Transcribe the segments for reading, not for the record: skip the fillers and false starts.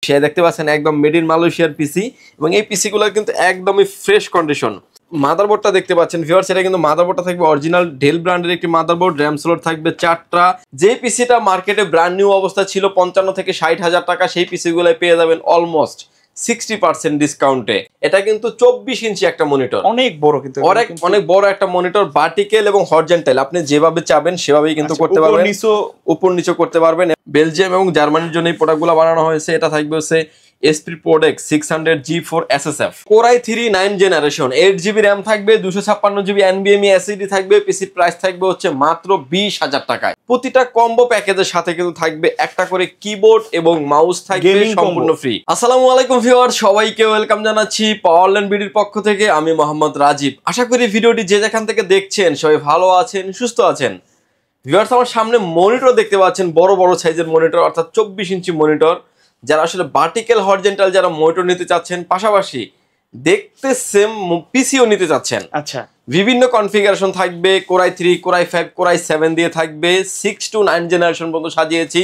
Malaysia দেখতে পাচ্ছেন একদম মেড ইন মালয়েশিয়ার পিসি এবং এই পিসিগুলো কিন্তু একদমই ফ্রেশ কন্ডিশন। মাদারবোর্ডটা দেখতে পাচ্ছেন ভিউয়ার্স, এটা কিন্তু মাদারবোর্ডটা থাকবে অরিজিনাল ডেল ব্র্যান্ডের একটি মাদারবোর্ড, র্যাম স্লট থাকবে 4টা। যে পিসিটা মার্কেটে ব্র্যান্ড নিউ অবস্থা ছিল 55 থেকে 60,000 টাকা, সেই পিসিগুলো পেয়ে যাবেন অলমোস্ট 60% ডিসকাউন্টে। এটা কিন্তু 24 ইঞ্চি একটা মনিটর, অনেক বড়, কিন্তু অনেক বড় একটা মনিটর, ভার্টিক্যাল এবং হরিজন্টাল, আপনি যেভাবে চাবেন সেভাবেই কিন্তু করতে পারবেন, উপর নিচে করতে পারবেন। বেলজিয়াম এবং জার্মানির জন্য এই প্রোডাক্টগুলো বানানো হয়েছে। এটা থাকবে হচ্ছে SP ProDex 600G4 SSF Core i3 9th generation, 8GB RAM থাকবে, 256GB NVMe SSD থাকবে। পিসির প্রাইস থাকবে হচ্ছে মাত্র 20,000 টাকায়। প্রতিটা কম্বো প্যাকেজের সাথে কিন্তু থাকবে একটা করে কিবোর্ড এবং মাউস থাকবে সম্পূর্ণ ফ্রি। আসসালামু আলাইকুম ভিউয়ার, সবাইকে ওয়েলকাম জানাচ্ছি পাওয়ারল্যান্ড বিডির পক্ষ থেকে। আমি মোহাম্মদ রাজীব। আশা করি ভিডিওটি যে যেখান থেকে দেখছেন সবাই ভালো আছেন, সুস্থ আছেন। ভিউয়ার্স, আমার সামনে মনিটর দেখতে পাচ্ছেন, বড় বড় সাইজের মনিটর, অর্থাৎ 24 ইঞ্চি মনিটর। যারা আসলে ভার্টিক্যাল হরিজন্টাল যারা মনিটর নিতে চাচ্ছেন, পাশাপাশি দেখতে সেম পিসিও নিতে চাচ্ছেন, আচ্ছা, বিভিন্ন কনফিগারেশন থাকবে। Core i3, Core i5, Core i7 দিয়ে থাকবে। 6 to 9 জেনারেশন পর্যন্ত সাজিয়েছি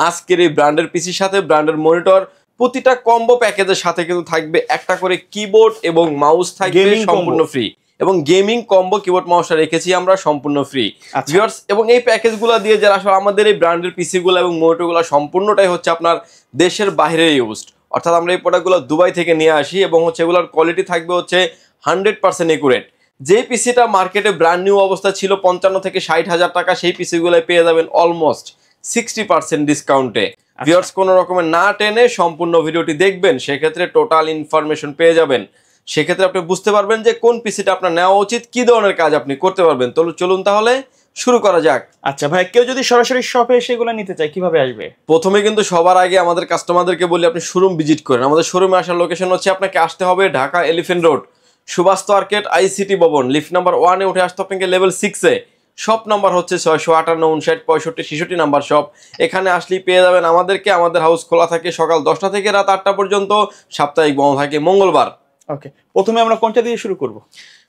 আজকের এই ব্র্যান্ডের পিসির সাথে, ব্র্যান্ডের মনিটর। প্রতিটা কম্বো প্যাকেজের সাথে কিন্তু থাকবে একটা করে কিবোর্ড এবং মাউস থাকবে সম্পূর্ণ ফ্রি, এবং গেমিং কম্বো কিবোর্ড মাউসটা রেখেছি আমরা সম্পূর্ণ ফ্রি ভিউয়ার্স। এবং এই প্যাকেজগুলো দিয়ে যারা আসলে আমাদের এই ব্র্যান্ডের পিসিগুলো এবং মনিটরগুলো সম্পূর্ণটাই হচ্ছে আপনার দেশের বাইরে ইউজড, অর্থাৎ আমরা এই প্রোডাক্টগুলো দুবাই থেকে নিয়ে আসি এবং হচ্ছে এগুলোর কোয়ালিটি থাকবে হচ্ছে 100% একুরেট। যে পিসিটা মার্কেটে ব্র্যান্ড নিউ অবস্থা ছিল 55 থেকে 60,000 টাকা, সেই পিসিগুলো পেয়ে যাবেন অলমোস্ট 60% ডিসকাউন্টে। ভিউয়ার্স, কোনো রকমের না টেনে সম্পূর্ণ ভিডিওটি দেখবেন, সেক্ষেত্রে টোটাল ইনফরমেশন পেয়ে যাবেন। সেক্ষেত্রে আপনি বুঝতে পারবেন যে কোন পিসিটা আপনার নেওয়া উচিত, কি ধরনের কাজ আপনি করতে পারবেন। তো চলুন তাহলে শুরু করা যাক। আচ্ছা ভাই, কেউ যদি সরাসরি শপে এসে এগুলো নিতে চায় কিভাবে আসবে? প্রথমে কিন্তু সবার আগে আমাদের কাস্টমারদেরকে বলি আপনি শোরুম ভিজিট করেন। আমাদের শোরুমে আসার লোকেশন হচ্ছে, আপনাকে আসতে হবে Dhaka Elephant Road, Subhash Market, ICT ভবন, লিফট নাম্বার 1-এ উঠে আসতে আপনাকে লেভেল 6-এ। শপ নাম্বার হচ্ছে 658, 59, 65, 66 নাম্বার শপ। এখানে আসলেই পেয়ে যাবেন আমাদেরকে। আমাদের হাউস খোলা থাকে সকাল 10টা থেকে রাত 8টা পর্যন্ত, সাপ্তাহিক বন্ধ থাকে মঙ্গলবার। ওকে, প্রথমে আমরা কোনটা দিয়ে শুরু করব?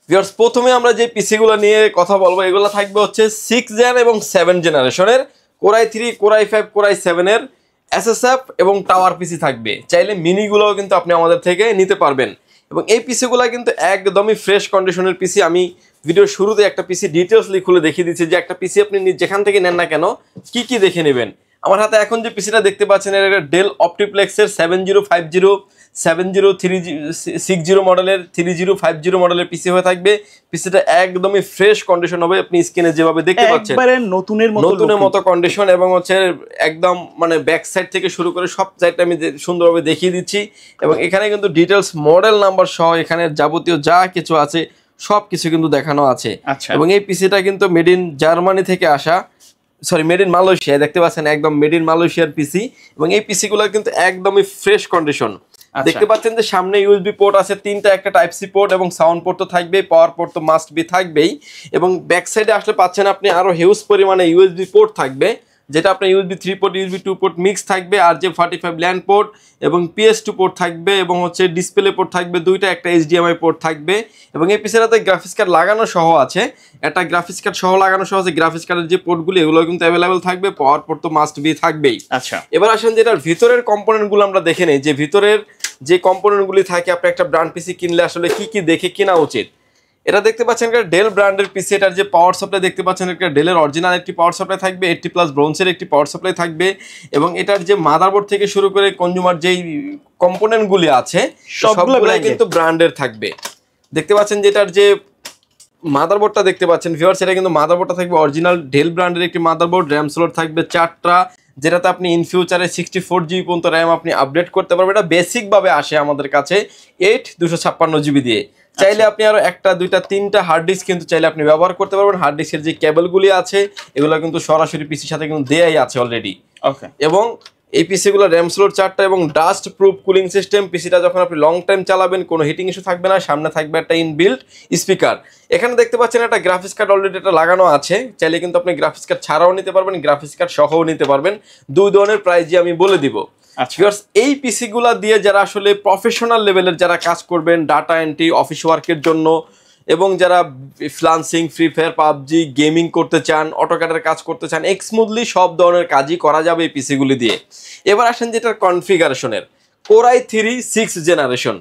ভিউয়ার্স, প্রথমে আমরা যে পিসিগুলো নিয়ে কথা বলবো এগুলো থাকবে হচ্ছে 6 জেন এবং 7 জেনারেশনের Core i3, Core i5, Core i7 এর SSF এবং টাওয়ার পিসি থাকবে। চাইলে মিনিগুলোও কিন্তু আপনি আমাদের থেকে নিতে পারবেন। এবং এই পিসিগুলো কিন্তু একদমই ফ্রেশ কন্ডিশনের পিসি। আমি ভিডিওর শুরুতে একটা পিসি ডিটেলসলি খুলে দেখিয়ে দিচ্ছি যে একটা পিসি আপনি যেখান থেকে নেন না কেন কি কি দেখে নেবেন। আমার হাতে এখন যে পিসিটা দেখতে পাচ্ছেন, এটা ডেল অপটিপ্লেক্সের 7050 7060 মডেলের 3050 মডেলের পিসি হয়ে থাকবে। পিসিটা একদমই ফ্রেশ কন্ডিশন হবে, আপনি স্ক্রিনে যেভাবে দেখতে পাচ্ছেন একবারে নতুনের মতো কন্ডিশন। এবং হচ্ছে একদম মানে ব্যাক সাইড থেকে শুরু করে সব সাইডটা আমি সুন্দরভাবে দেখিয়ে দিচ্ছি। এবং এখানে কিন্তু ডিটেলস মডেল নাম্বার সহ এখানে যাবতীয় যা কিছু আছে সব কিছু কিন্তু দেখানো আছে। এবং এই পিসিটা কিন্তু মেড ইন জার্মানি থেকে আসা, মেড ইন মালয়েশিয়া দেখতে পাচ্ছেন, একদম মেড ইন মালয়েশিয়ার পিসি। এবং এই পিসিগুলো কিন্তু একদমই ফ্রেশ কন্ডিশন। দেখতে পাচ্ছেন যে সামনে USB পোর্ট আছে 3টা, একটা Type-C পোর্ট এবং সাউন্ড পোর্ট তো থাকবেই, পাওয়ার পোর্ট তো মাস্ট বি থাকবেই। এবং ব্যাক সাইডে আসলে পাচ্ছেন আপনি আরো হিউজ পরিমাণে USB পোর্ট থাকবে, যেটা আপনার USB 3 port USB 2 port mix থাকবে, RJ45 ল্যান্ড পোর্ট এবং PS2 পোর্ট থাকবে, এবং হচ্ছে ডিসপ্লে পোর্ট থাকবে 2টা, একটা HDMI পোর্ট থাকবে। এবং এই পিসিটাতে গ্রাফিক্স কার্ড লাগানো সহ আছে, একটা গ্রাফিক্স কার্ড সহ লাগানো সহ আছে। গ্রাফিক্স কার্ডের যে পোর্টগুলো এগুলো কিন্তু অ্যাভেলেবেল থাকবে, পাওয়ার পোর্ট তো মাস্ট বি থাকবেই। আচ্ছা, এবার আসেন যেটার ভিতরের কম্পোনেন্টগুলো আমরা দেখে নেই, যে ভিতরের যে কম্পোনেন্টগুলি থাকে আপনি একটা ব্র্যান্ড পিসি কিনলে আসলে কি কি দেখে কেনা উচিত। এটা দেখতে পাচ্ছেন একটা ডেল ব্র্যান্ডের পিসি। এটার যে পাওয়ার সাপ্লাই দেখতে পাচ্ছেন, একটা ডেলের অরিজিনাল একটি পাওয়ার সাপ্লাই থাকবে, 80+ ব্রোঞ্জের একটি পাওয়ার সাপ্লাই থাকবে। এবং এটার যে মাদারবোর্ড থেকে শুরু করে কনজিউমার যেই কম্পোনেন্টগুলি আছে সবগুলাই কিন্তু ব্র্যান্ডের থাকবে। দেখতে পাচ্ছেন যে এটার যে মাদারবোর্ডটা দেখতে পাচ্ছেন ভিউয়ার্স, এটা কিন্তু মাদারবোর্ডটা থাকবে অরিজিনাল ডেল ব্র্যান্ডের একটি মাদারবোর্ড, র্যাম স্লট থাকবে 4টা, যেটাতে আপনি ইন ফিউচারে 64GB পর্যন্ত র্যাম আপনি আপডেট করতে পারবেন। এটা বেসিক ভাবে আসে আমাদের কাছে 256GB দিয়ে। চাইলে আপনি আরো 1টা 2টা 3টা হার্ড ডিস্ক কিন্তু চাইলে আপনি ব্যবহার করতে পারবেন। হার্ড ডিস্কের যে কেবলগুলি আছে এগুলো কিন্তু সরাসরি পিসির সাথে কিন্তু দেয়াই আছে অলরেডি। ওকে, এবং এই পিসিগুলো র্যাম স্লট 4টা এবং ডাস্ট প্রুফ কুলিং সিস্টেম। পিসিটা যখন আপনি লং টাইম চালাবেন কোনো হিটিং ইস্যু থাকবে না। সামনে থাকবে একটা ইনবিল্ট স্পিকার। এখানে দেখতে পাচ্ছেন একটা গ্রাফিক্স কার্ড অলরেডি এটা লাগানো আছে, চাইলে কিন্তু আপনি গ্রাফিক্স কার্ড ছাড়াও নিতে পারবেন, গ্রাফিক্স কার্ড সহও নিতে পারবেন। দুই ধরনের প্রাইজই আমি বলে দিব। এই পিসিগুলা দিয়ে যারা আসলে প্রফেশনাল লেভেলের যারা কাজ করবেন, ডাটা এন্ট্রি, অফিস ওয়ার্কের জন্য, এবং যারা freelancing, free fire, PUBG, gaming করতে চান, অটোক্যাডের কাজ করতে চান, স্মুথলি সব ধরনের কাজই করা যাবে এই পিসিগুলি দিয়ে। এবার আসেন যেটার কোরাই 3 6 জেনারেশন,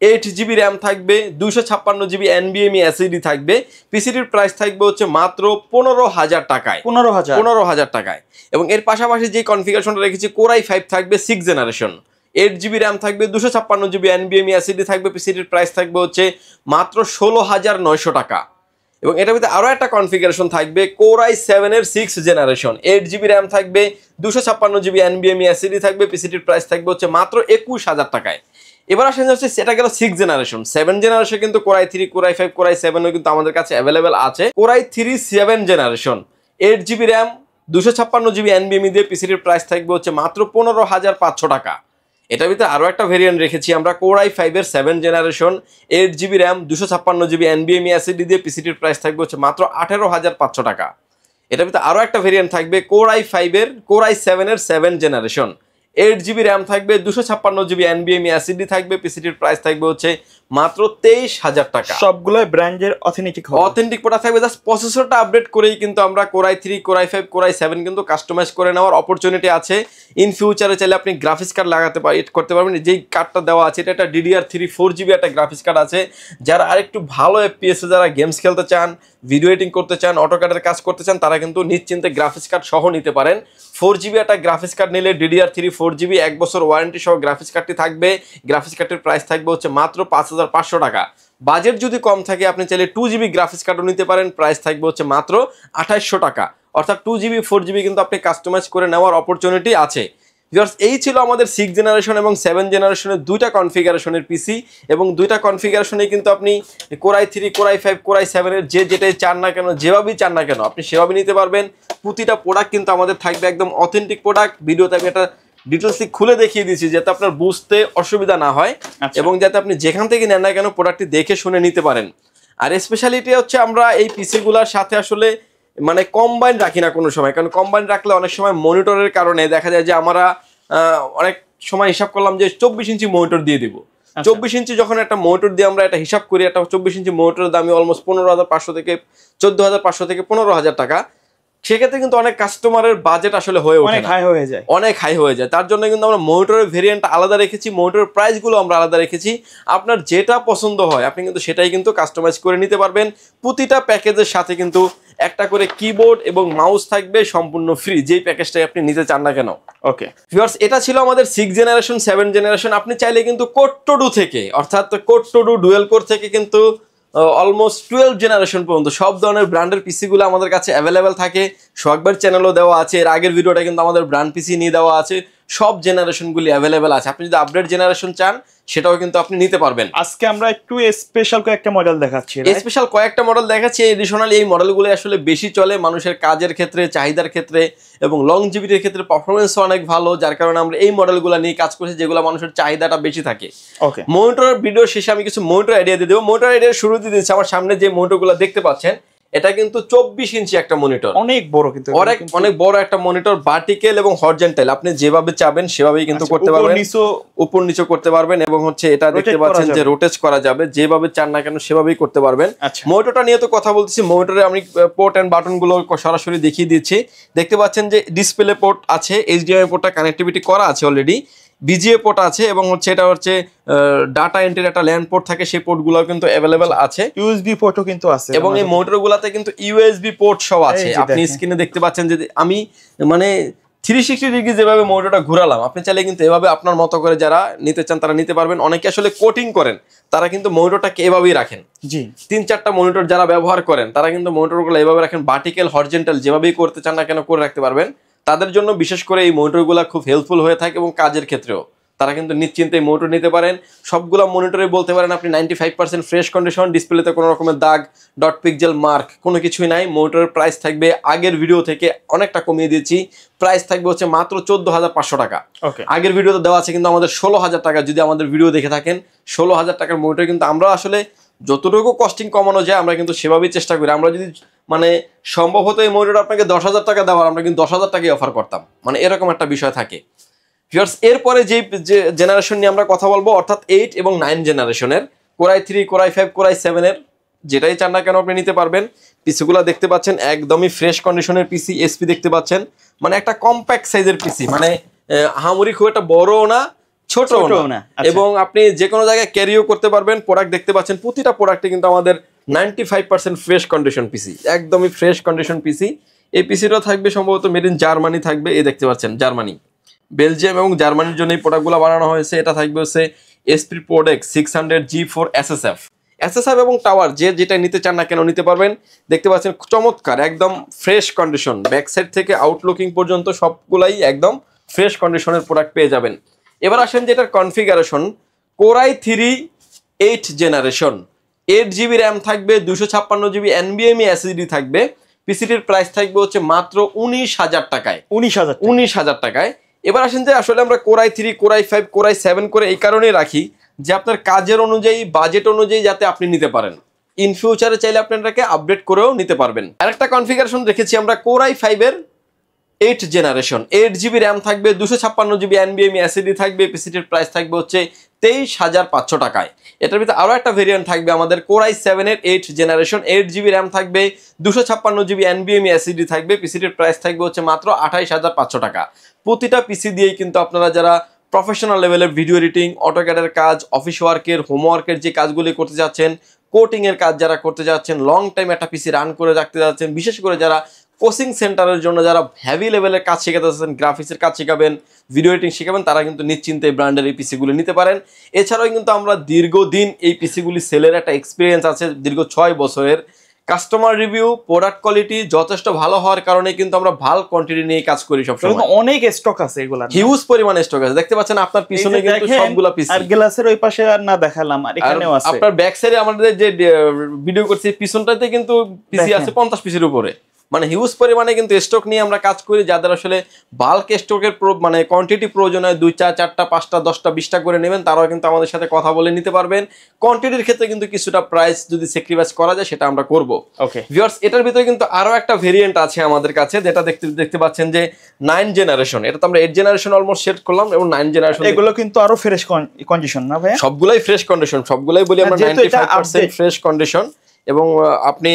8 GB র্যাম থাকবে, 256 GB NVMe SSD থাকবে। পিসিটির প্রাইস থাকবে হচ্ছে মাত্র 15,000 টাকায়। 15,000 টাকায়। এবং এর পাশাপাশি যে কনফিগারেশনটা রেখেছি কোরাই 5 থাকবে 6 জেনারেশন, 8 GB র্যাম থাকবে, 256 GB NVMe SSD থাকবে। পিসিটির প্রাইস থাকবে হচ্ছে মাত্র 16,900 টাকা। এবং এটার ভিতরে আরও একটা কনফিগারেশন থাকবে কোরাই 7 এর 6 জেনারেশন, 8 GB র্যাম থাকবে, 256 GB NVMe SSD থাকবে। পিসিটির প্রাইস থাকবে হচ্ছে মাত্র 21,000 টাকায়। এবার আসেন হচ্ছে সেটা গেল 6 জেনারেশন। 7 জেনারেশন কিন্তু কোরাই 3, কোরাই 5, কোরাই 7ও কিন্তু আমাদের কাছে অ্যাভেলেবেল আছে। Core i 3 7 generation, 8 GB RAM, 256 GB NVMe দিয়ে পিসিটির প্রাইস থাকবে হচ্ছে মাত্র 15,500 টাকা। এটার ভিতরে আরও একটা ভেরিয়েন্ট রেখেছি আমরা কোরাই 5 এর 7 generation, 8 GB RAM, 256 GB NVMe SSD দিয়ে পিসিটির প্রাইস থাকবে হচ্ছে মাত্র 18,500 টাকা। এটার ভিতরে আরও একটা ভেরিয়েন্ট থাকবে কোরাই 5 এর কোরাই 7 এর 7 জেনারেশন, 8 GB র্যাম থাকবে, 256 GB NVMe SSD থাকবে। পিসিটির প্রাইস থাকবে হচ্ছে মাত্র 23,000 টাকা। সবগুলো ব্র্যান্ডের অথেন্টিক প্রোডাক্ট থাকবে। জাস্ট প্রসেসরটা আপডেট করেই কিন্তু আমরা কোরাই 3, কোরাই 5, কোরাই 7 কিন্তু কাস্টমাইজ করে নেওয়ার অপরচুনিটি আছে। ইন ফিউচারে চাইলে আপনি গ্রাফিক্স কার্ড লাগাতে করতে পারবেন। যেই কার্ডটা দেওয়া আছে এটা একটা DDR3 4GB একটা গ্রাফিক্স কার্ড আছে। যারা আরেকটু ভালো FPS যারা গেমস খেলতে চান, ভিডিও এডিটিং করতে চান, অটোক্যাডের কাজ করতে চান, তারা কিন্তু নিশ্চিন্তে গ্রাফিক্স কার্ড সহ নিতে পারেন। 4GB একটা গ্রাফিক্স কার্ড নিলে DDR3 4GB 1 বছর ওয়ারেন্টি সহ গ্রাফিক্স কার্ডটি থাকবে। গ্রাফিক্স কার্ডের প্রাইস থাকবে হচ্ছে মাত্র 5,500 টাকা। বাজেট যদি কম থাকে আপনি চাইলে 2GB গ্রাফিক্স কার্ডও নিতে পারেন, প্রাইস থাকবে হচ্ছে মাত্র 2800 টাকা। অর্থাৎ 2GB 4GB কিন্তু আপনি কাস্টমাইজ করে নেওয়ার অপরচুনিটি আছে। ভিউয়ার্স, এই ছিল আমাদের 6 জেনারেশন এবং 7 জেনারেশনের দুইটা কনফিগারেশনের পিসি। এবং দুইটা কনফিগারেশনে কিন্তু আপনি কোরাই 3, কোরাই 5, কোরাই 7 এর যেটাই চান না কেন, যেভাবেই চান না কেন আপনি সেভাবেই নিতে পারবেন। প্রতিটা প্রোডাক্ট কিন্তু আমাদের থাকবে একদম অথেন্টিক প্রোডাক্ট। ভিডিওতে আমি একটা ডিটেলসে খুলে দেখিয়ে দিয়েছি যাতে আপনার বুঝতে অসুবিধা না হয় এবং যাতে আপনি যেখান থেকে নেন না কেন প্রোডাক্টটি দেখে শুনে নিতে পারেন। আর স্পেশালিটি হচ্ছে আমরা এই পিসিগুলোর সাথে আসলে মানে কম্বাইন রাখি না কোনো সময়, কারণ কম্বাইন রাখলে অনেক সময় মনিটরের কারণে দেখা যায় যে আমরা অনেক সময় হিসাব করলাম যে 24 ইঞ্চি মনিটর দিয়ে দিব। 24 ইঞ্চি যখন একটা মনিটর দিয়ে আমরা এটা হিসাব করি, একটা 24 ইঞ্চি মনিটরের দামই অলমোস্ট 15,500 থেকে 14,500 থেকে 15,000 টাকা। সেক্ষেত্রে কিন্তু অনেক কাস্টমারের বাজেট আসলে হয়ে ওঠে, অনেক হাই হয়ে যায়। তার জন্য কিন্তু আমরা মনিটরের ভেরিয়েন্ট আলাদা রেখেছি, মনিটরের প্রাইসগুলো আমরা আলাদা রেখেছি। আপনার যেটা পছন্দ হয় আপনি কিন্তু সেটাই কিন্তু কাস্টমাইজ করে নিতে পারবেন। প্রতিটা প্যাকেজের সাথে কিন্তু একটা করে কিবোর্ড এবং মাউস থাকবে সম্পূর্ণ ফ্রি, যেই প্যাকেজটাই আপনি নিতে চান না কেন। ওকে ভিউয়ার্স, এটা ছিল আমাদের 6 জেনারেশন 7 জেনারেশন। আপনি চাইলে কিন্তু কোড টু ডু থেকে অর্থাৎ code to do dual core থেকে কিন্তু অলমোস্ট 12 জেনারেশন পর্যন্ত সব ধরনের ব্র্যান্ডের পিসিগুলো আমাদের কাছে অ্যাভেলেবেল থাকে। সোহাগবার চ্যানেলও দেওয়া আছে, এর আগের ভিডিওটা কিন্তু আমাদের ব্র্যান্ড পিসি নিয়ে দেওয়া আছে। সব জেনারেশনগুলি অ্যাভেলেবেল আছে। আপনি যদি আপডেট জেনারেশন চান সেটাও কিন্তু আপনি নিতে পারবেন। আজকে আমরা একটু স্পেশাল কয়েকটা মডেল দেখাচ্ছি। স্পেশাল কয়েকটা মডেল দেখাচ্ছি। এডিশনালি এই মডেলগুলো আসলে বেশি চলে মানুষের কাজের ক্ষেত্রে, চাহিদার ক্ষেত্রে এবং লংজিভিটির ক্ষেত্রে পারফরমেন্সও অনেক ভালো, যার কারণে আমরা এই মডেলগুলো নিয়ে কাজ করছি যেগুলো মানুষের চাহিদাটা বেশি থাকে। ওকে, মনিটরের ভিডিও শেষে আমি কিছু মনিটর আইডিয়া দিয়ে দেবো। মনিটর আইডিয়া শুরু দিয়ে দিচ্ছি। আমার সামনে যে মনিটরগুলো দেখতে পাচ্ছেন এটা কিন্তু 24 ইঞ্চি একটা মনিটর, অনেক বড়, কিন্তু অনেক বড় একটা মনিটর। ভার্টিক্যাল এবং হরিজন্টাল আপনি যেভাবে চাবেন সেভাবেই কিন্তু করতে পারবেন, উপর নিচে করতে পারবেন। এবং হচ্ছে এটা দেখতে পাচ্ছেন যে রোটেট করা যাবে, যেভাবে চান না কেন সেভাবেই করতে পারবেন। মনিটরটা নিয়ে তো কথা বলতেছি, মনিটরে আমি পোর্ট এন্ড বাটন গুলো সরাসরি দেখিয়ে দিচ্ছি। দেখতে পাচ্ছেন যে ডিসপ্লে পোর্ট আছে, HDMI পোর্টটা কানেক্টিভিটি করা আছে অলরেডি, BGA পোর্ট আছে এবং হচ্ছে এটা হচ্ছে ডাটা এন্ট্রির একটা ল্যান্ড পোর্ট থাকে, সেই পোর্টগুলো কিন্তু অ্যাভেলেবেল আছে। USB পোর্টও কিন্তু আছে এবং এই মোটরগুলোতে কিন্তু USB পোর্ট সহ আছে। আপনি স্ক্রিনে দেখতে পাচ্ছেন যে আমি মানে 360 ডিগ্রি যেভাবে মোটরটা ঘোরালাম, আপনি চাইলে কিন্তু এভাবে আপনার মতো করে যারা নিতে চান তারা নিতে পারবেন। অনেকে আসলে কোটিং করেন, তারা কিন্তু মনিটরটাকে এভাবেই রাখেন। জি, 3-4টা মনিটর যারা ব্যবহার করেন তারা কিন্তু মনিটরগুলো এভাবে রাখেন, ভার্টিক্যাল হরিজন্টাল যেভাবেই করতে চান না কেন করে রাখতে পারবেন। তাদের জন্য বিশেষ করে এই মনিটরগুলো খুব হেল্পফুল হয়ে থাকে এবং কাজের ক্ষেত্রেও তারা কিন্তু নিশ্চিন্তে মনিটর নিতে পারেন। সবগুলো মনিটরে বলতে পারেন আপনি 95% ফ্রেশ কন্ডিশন, ডিসপ্লেতে কোনো রকমের দাগ, ডট পিক্সেল মার্ক কোনো কিছুই নাই। মনিটরের প্রাইস থাকবে আগের ভিডিও থেকে অনেকটা কমিয়ে দিয়েছি, প্রাইস থাকবে হচ্ছে মাত্র 14,500 টাকা। আগের ভিডিওতে দেওয়া আছে কিন্তু আমাদের 16,000 টাকা। যদি আমাদের ভিডিও দেখে থাকেন 16,000 টাকার মনিটর কিন্তু আমরা আসলে যতটুকু কস্টিং কমানো যায় আমরা কিন্তু সেভাবেই চেষ্টা করি। আমরা যদি মানে সম্ভব হতো এই মনিটর আপনাকে 10,000 টাকা দেওয়ার, আমরা কিন্তু 10,000 টাকাই অফার করতাম, মানে এরকম একটা বিষয় থাকে। ভিউয়ার্স, এরপরে যে জেনারেশন নিয়ে আমরা কথা বলবো অর্থাৎ 8 এবং 9 জেনারেশনের কোরাই 3, কোরাই 5, কোরাই 7 এর যেটাই চান না কেন আপনি নিতে পারবেন। পিসিগুলো দেখতে পাচ্ছেন একদমই ফ্রেশ কন্ডিশনের পিসি। এসপি দেখতে পাচ্ছেন মানে একটা কম্প্যাক্ট সাইজের পিসি, মানে আহামরি খুব একটা বড়ও না, ছোটও না। এবং আপনি যে কোনো জায়গায় ক্যারিও করতে পারবেন। প্রোডাক্ট দেখতে পাচ্ছেন প্রতিটা প্রোডাক্টে কিন্তু আমাদের 95% ফ্রেশ কন্ডিশন পিসি, একদমই ফ্রেশ কন্ডিশন পিসি। এই পিসিটা থাকবে সম্ভবত মেড ইন জার্মানি থাকবে, এই দেখতে পাচ্ছেন জার্মানি, বেলজিয়াম এবং জার্মানির জন্য এই প্রোডাক্টগুলো বানানো হয়েছে। এটা থাকবে হচ্ছে এসপি প্রোডেক্ট 600 G4 এসএসএফ এবং টাওয়ার, যে যেটা নিতে চান না কেন নিতে পারবেন। দেখতে পাচ্ছেন চমৎকার একদম ফ্রেশ কন্ডিশন, ব্যাক সাইড থেকে আউটলুকিং পর্যন্ত সবগুলাই একদম ফ্রেশ কন্ডিশনের প্রোডাক্ট পেয়ে যাবেন। এবার আসেন যেটার configuration, core i 3 8 generation, 8 GB RAM থাকবে, 256 GB NVMe SSD থাকবে। পিসিটির প্রাইস থাকবে হচ্ছে মাত্র 19,000 টাকায়। 19,000 টাকায়। এবার আসেন যে আসলে আমরা কোরাই 3, কোরাই 5, কোরাই 7 করে এই কারণেই রাখি যে আপনার কাজের অনুযায়ী, বাজেট অনুযায়ী যাতে আপনি নিতে পারেন। ইন ফিউচারে চাইলে আপনি এটাকে আপডেট করেও নিতে পারবেন। আরেকটা কনফিগারেশন রেখেছি আমরা কোরাই 5 এর 8 জেনারেশন, 8 GB র্যাম থাকবে, 256 GB NVMe SSD থাকবে। পিসিটির প্রাইস থাকবে হচ্ছে 23,500 টাকায়। এটার ভিতরে আরো একটা ভেরিয়েন্ট থাকবে আমাদের কোরাই 7 এর 8 জেনারেশন, 8 GB র্যাম থাকবে, 256 GB NVMe SSD থাকবে। পিসিটির প্রাইস থাকবে হচ্ছে মাত্র 28,500 টাকা। প্রতিটা পিসি দিয়েই কিন্তু আপনারা যারা প্রফেশনাল লেভেলের ভিডিও এডিটিং, অটোক্যাডের কাজ, অফিস ওয়ার্কের, হোমওয়ার্কের যে কাজগুলি করতে যাচ্ছেন, কোটিং এর কাজ যারা করতে যাচ্ছেন, লং টাইম একটা পিসি রান করে রাখতে যাচ্ছেন, বিশেষ করে যারা কোচিং সেন্টারের জন্য যারা হেভি লেভেলের কাজ শেখাতে যাচ্ছেন, গ্রাফিক্সের কাজ শেখাবেন, ভিডিও এডিটিং শেখাবেন, তারা কিন্তু নিশ্চিন্তে এই ব্র্যান্ডের এই পিসিগুলি নিতে পারেন। এছাড়াও কিন্তু আমরা দীর্ঘদিন এই পিসিগুলি সেলের একটা এক্সপিরিয়েন্স আছে, দীর্ঘ 6 বছরের। কাস্টমার রিভিউ, প্রোডাক্ট কোয়ালিটি যথেষ্ট ভালো হওয়ার কারণে কিন্তু আমরা ভালো কোয়ান্টিটি নিয়ে কাজ করি সবসময়। অনেক স্টক আছে, এগুলা হিউজ পরিমাণে স্টক আছে। দেখতে পাচ্ছেন আপনার পিছনে কিন্তু সবগুলা পিসি। আর গ্লাসের ওই পাশে আর না দেখালাম, আর এখানেও আছে। আপনার ব্যাক সাইডে আমাদের যে ভিডিও করছি পিছনটাতে কিন্তু পিসি আছে 50 পিসির উপরে। মানে হিউজ পরিমাণে কিন্তু স্টক নিয়ে আমরা কাজ করি। যাদের আসলে বাল্ক স্টকের মানে কোয়ান্টিটি প্রয়োজন হয়, 2টা 4টা 5টা 10টা 20টা করে নেবেন, তারাও কিন্তু আমাদের সাথে কথা বলে নিতে পারবেন। কোয়ান্টিটির ক্ষেত্রে কিন্তু কিছুটা প্রাইস যদি স্যাক্রিফাইস করা যায় সেটা আমরা করব। ওকে ভিউয়ার্স, এটার ভিতরে কিন্তু আরো একটা ভেরিয়েন্ট আছে আমাদের কাছে, যেটা দেখতে পাচ্ছেন যে 9 জেনারেশন। এটা তো আমরা 8 জেনারেশন অলমোস্ট সেট করলাম, এবং 9 জেনারেশন এগুলো কিন্তু আরো ফ্রেশ কন্ডিশন না ভাই? সবগুলাই ফ্রেশ কন্ডিশন, সবগুলাই বলি আমরা 95% ফ্রেশ কন্ডিশন। এবং আপনি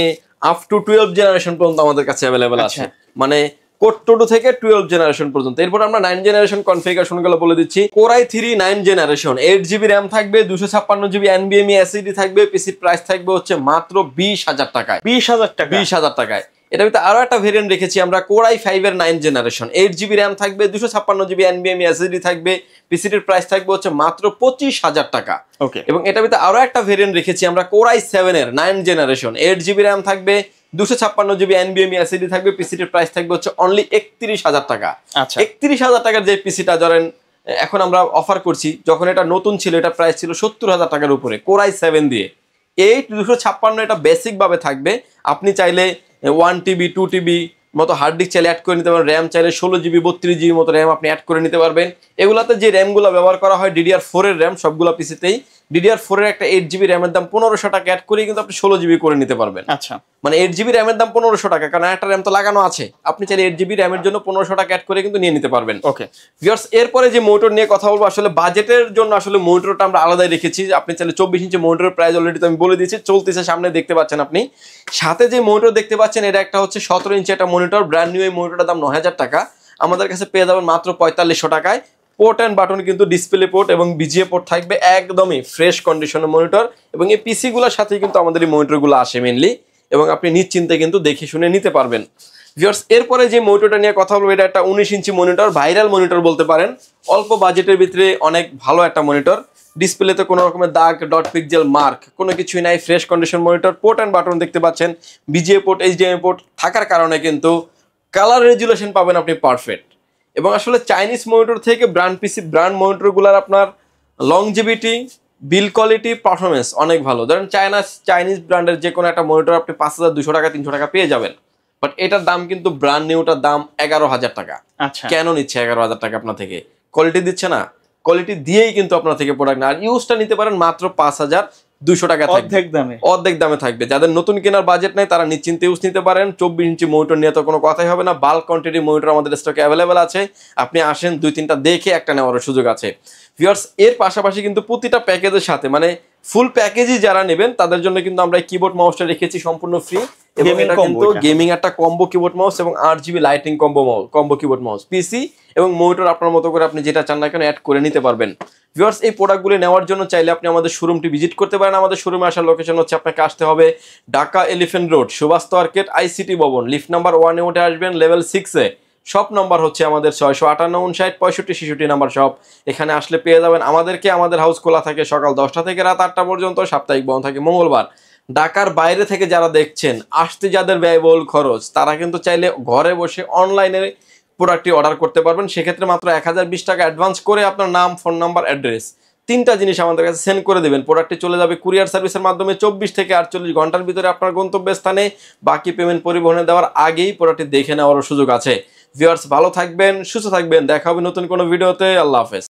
আপ টু 12 জেনারেশন পর্যন্ত আমাদের কাছে অ্যাভেলেবেল আছে, মানে কোড 2 থেকে 12 জেনারেশন পর্যন্ত। এরপর আমরা 9 জেনারেশন কনফিগারেশন গুলো বলে দিচ্ছি। কোরাই 3 9 জেনারেশন, 8 GB র্যাম থাকবে, 256 GB NVMe SSD থাকবে। পিসির প্রাইস থাকবে হচ্ছে মাত্র 20,000 টাকায়। 20,000 টাকা? 20,000 টাকায়। এটার ভিতরে আরো একটা ভেরিয়েন্ট রেখেছি আমরা, কোরাই 5 এর 9 জেনারেশন, 8 GB র্যাম থাকবে, 256 GB NVMe SSD থাকবে। পিসির প্রাইস থাকবে হচ্ছে মাত্র 25,000 টাকা। ওকে। এবং এটার ভিতরে আরো একটা ভেরিয়েন্ট রেখেছি আমরা, কোরাই 7 এর 9 জেনারেশন, 8 GB র্যাম থাকবে, 256 GB NVMe SSD থাকবে। পিসিটির প্রাইস থাকবে হচ্ছে অনলি 31,000 টাকা। আচ্ছা, 31,000 টাকার যে পিসিটা ধরেন এখন আমরা অফার করছি, যখন এটা নতুন ছিল এটা প্রাইস ছিল 70,000 টাকার উপরে, কোরাই 7 দিয়ে। এই 256 এটা বেসিক ভাবে থাকবে। আপনি চাইলে 1 TB 2 TB মতো হার্ড ডিস্ক চাইলে অ্যাড করে নিতে পারবেন, র্যাম চাইলে 16 GB 32 GB মতো র্যাম আপনি অ্যাড করে নিতে পারবেন। এগুলাতে যে র্যামগুলো ব্যবহার করা হয় DDR4 এর র্যাম, সবগুলো পিসিতেই DDR4 এর একটা 8 GB র্যামের দাম 1500 টাকা অ্যাড করে কিন্তু আপনি 16 GB করে নিতে পারবেন। আচ্ছা, মানে 8 GB র্যামের দাম 1500 টাকা, কারণ একটা র্যাম তো লাগানো আছে। আপনি চাইলে 8 GB র্যামের জন্য 1500 টাকা অ্যাড করে কিন্তু নিয়ে নিতে পারবেন। ওকে ভিউয়ার্স, এরপরে যে মনিটর নিয়ে কথা বলবো, আসলে বাজেটের জন্য আসলে মনিটরটা আমরা আলাদাই রেখেছি। আপনি চাইলে 24 ইঞ্চি মনিটরের প্রাইস অলরেডি তো আমি বলে দিয়েছি, চলতেছে, সামনে দেখতে পাচ্ছেন আপনি। সাথে যে মনিটর দেখতে পাচ্ছেন এটা একটা হচ্ছে 17 ইঞ্চি একটা মনিটর, ব্র্যান্ড নিউ। এই মনিটরটার দাম 9,000 টাকা। আমাদের কাছে পেয়ে যাবেন মাত্র 4500 টাকায়। পোর্ট অ্যান্ড বাটন কিন্তু ডিসপ্লে পোর্ট এবং বিজিএ পোর্ট থাকবে, একদমই ফ্রেশ কন্ডিশনের মনিটর। এবং এই পিসি গুলোর সাথেই কিন্তু আমাদের এই মনিটরগুলো আসে মেনলি, এবং আপনি নিশ্চিন্তে কিন্তু দেখে শুনে নিতে পারবেন। ভিউয়ার্স, এরপরে যে মনিটরটা নিয়ে কথা বলবো, এটা একটা 19 ইঞ্চি মনিটর, ভাইরাল মনিটর বলতে পারেন। অল্প বাজেটের ভিতরে অনেক ভালো একটা মনিটর। ডিসপ্লেতে কোনো রকমের দাগ, ডট পিক্সেল মার্ক কোনো কিছুই নাই, fresh condition monitor. Port and button দেখতে পাচ্ছেন, বিজিএ পোর্ট, এইচডিএমআই পোর্ট থাকার কারণে কিন্তু কালার রেজুলেশন পাবেন আপনি পারফেক্ট। এবং আসলে চাইনিজ মনিটর থেকে ব্র্যান্ড মনিটরগুলোর আপনার লংজিভিটি, বিল কোয়ালিটি, পারফরমেন্স অনেক ভালো। ধরেন চাইনিজ ব্র্যান্ডের যে কোনো একটা মনিটর আপনি 5,200 টাকা 300 টাকা পেয়ে যাবেন, বাট এটার দাম কিন্তু ব্র্যান্ড নিউটার দাম 11,000 টাকা। আচ্ছা, কেন নিচ্ছে 11,000 টাকা আপনার থেকে? কোয়ালিটি দিচ্ছে না, কোয়ালিটি দিয়েই কিন্তু আপনার থেকে প্রোডাক্ট না। আর ইউজটা নিতে পারেন মাত্র 5,200 টাকা, অর্ধেক দামে থাকবে। যাদের নতুন কেনার বাজেট নেই তারা নিশ্চিন্তে ইউজ নিতে পারেন। 24 ইঞ্চি মনিটর নিয়ে তো কোনো কথাই হবে না। বাল্ক কোয়ান্টিটি মনিটর আমাদের স্টকে অ্যাভেলেবেল আছে, আপনি আসেন 2-3টা দেখে একটা নেওয়ার সুযোগ আছে। ভিউয়ার্স, এর পাশাপাশি কিন্তু প্রতিটা প্যাকেজের সাথে, মানে ফুল প্যাকেজই যারা নেবেন তাদের জন্য কিন্তু আমরা কিবোর্ড মাউসটা রেখেছি সম্পূর্ণ ফ্রি, এবং Gaming এটা combo কিন্তু এটা। গেমিং একটা কম্বো কিবোর্ড মাউস এবং 8GB lighting combo keyboard mouse, PC এবং মনিটর আপনার মতো করে আপনি যেটা চান না কেন অ্যাড করে নিতে পারবেন। ভিউয়ার্স, এই প্রোডাক্টগুলো নেওয়ার জন্য চাইলে আপনি আমাদের শোরুমটি ভিজিট করতে পারেন। আমাদের শোরুমে আসার লোকেশন হচ্ছে আপনাকে আসতে হবে Dhaka Elephant Road, Subhash Market, ICT ভবন, লিফট নাম্বার 1 এ উঠে আসবেন, লেভেল 6 এ। শপ নাম্বার হচ্ছে আমাদের 658 নাম্বার শপ। এখানে আসলে পেয়ে যাবেন আমাদেরকে। আমাদের হাউস খোলা থাকে সকাল 10টা থেকে রাত 8টা পর্যন্ত, সাপ্তাহিক বন্ধ থাকে মঙ্গলবার। ঢাকার বাইরে থেকে যারা দেখছেন, আসতে যাদের ব্যয়বহুল খরচ, তারা কিন্তু চাইলে ঘরে বসে অনলাইনে প্রোডাক্টটি অর্ডার করতে পারবেন। সেক্ষেত্রে মাত্র 1020 টাকা অ্যাডভান্স করে আপনার নাম, ফোন নাম্বার, অ্যাড্রেস 3টা জিনিস আমাদের কাছে সেন্ড করে দেবেন। প্রোডাক্টটি চলে যাবে কুরিয়ার সার্ভিসের মাধ্যমে 24 থেকে 48 ঘন্টার ভিতরে আপনার গন্তব্যস্থানে। বাকি পেমেন্ট পরিবহনে দেওয়ার আগেই প্রোডাক্টটি দেখে নেওয়ারও সুযোগ আছে। ভিউয়ার্স, ভালো থাকবেন, সুস্থ থাকবেন, দেখা হবে নতুন কোনো ভিডিওতে। আল্লাহ হাফেজ।